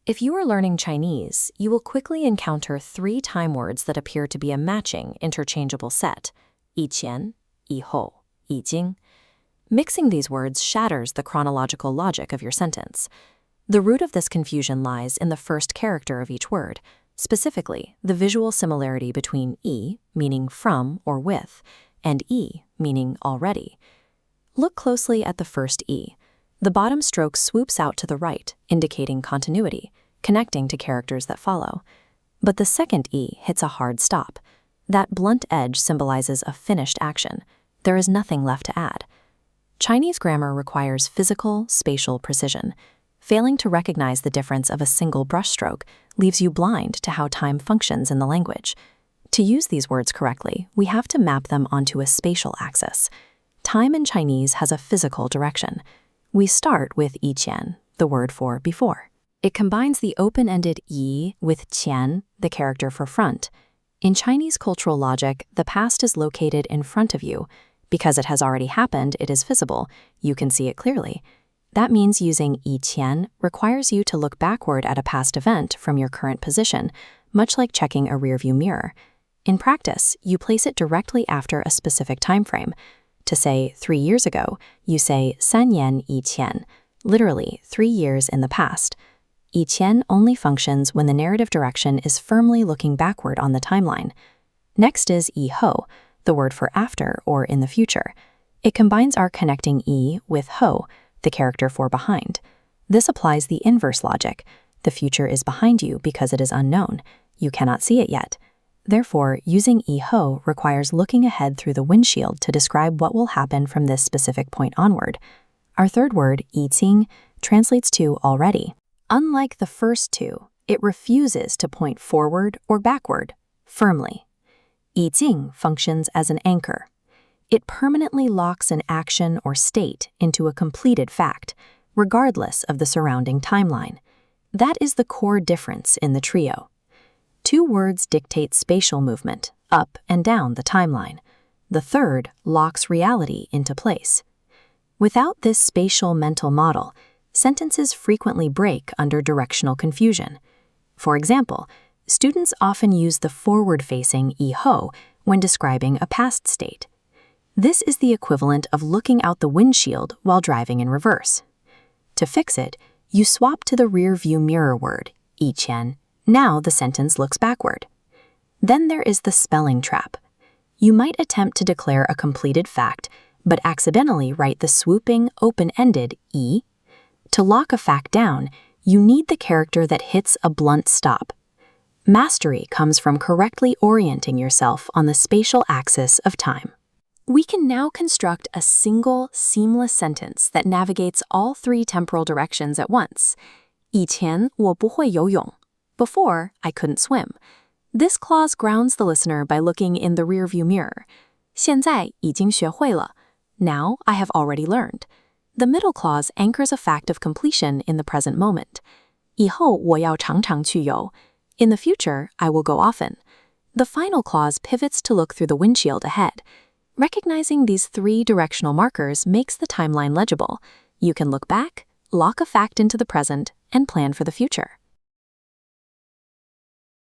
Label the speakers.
Speaker 1: If you are learning Chinese, you will quickly encounter 3 time words that appear to be a matching, interchangeable set: 以前, 以后, 已经. Mixing these words shatters the chronological logic of your sentence. The root of this confusion lies in the first character of each word, specifically the visual similarity between 以, meaning from or with, and 已, meaning already. Look closely at the first 已. The bottom stroke swoops out to the right, indicating continuity, connecting to characters that follow. But the second 已 hits a hard stop. That blunt edge symbolizes a finished action. There is nothing left to add. Chinese grammar requires physical, spatial precision. Failing to recognize the difference of a single brushstroke leaves you blind to how time functions in the language. To use these words correctly, we have to map them onto a spatial axis. Time in Chinese has a physical direction. We start with 以前, the word for before. It combines the open-ended yi with qian, the character for front. In Chinese cultural logic, the past is located in front of you. Because it has already happened, it is visible. You can see it clearly. That means using 以前 requires you to look backward at a past event from your current position, much like checking a rearview mirror. In practice, you place it directly after a specific time frame. To say 3 years ago, you say 3年以前, literally 3 years in the past. 以前 only functions when the narrative direction is firmly looking backward on the timeline. Next is 以后, the word for after or in the future. It combines our connecting 以 with 后, the character for behind. This applies the inverse logic. The future is behind you because it is unknown. You cannot see it yet. Therefore, using 以后 requires looking ahead through the windshield to describe what will happen from this specific point onward. Our third word, 已经, translates to already. Unlike the first two, it refuses to point forward or backward, firmly. 已经 functions as an anchor. It permanently locks an action or state into a completed fact, regardless of the surrounding timeline. That is the core difference in the trio. 2 words dictate spatial movement, up and down the timeline. The third locks reality into place. Without this spatial mental model, sentences frequently break under directional confusion. For example, students often use the forward-facing 以后 when describing a past state. This is the equivalent of looking out the windshield while driving in reverse. To fix it, you swap to the rear-view mirror word, 以前. Now the sentence looks backward. Then there is the spelling trap. You might attempt to declare a completed fact, but accidentally write the swooping, open-ended 已. To lock a fact down, you need the character that hits a blunt stop. Mastery comes from correctly orienting yourself on the spatial axis of time. We can now construct a single, seamless sentence that navigates all 3 temporal directions at once. 以前我不会游泳. Before, I couldn't swim. This clause grounds the listener by looking in the rearview mirror. 现在已经学会了. Now I have already learned. The middle clause anchors a fact of completion in the present moment. 以后我要常常去游. In the future, I will go often. The final clause pivots to look through the windshield ahead. Recognizing these 3 directional markers makes the timeline legible. You can look back, lock a fact into the present, and plan for the future.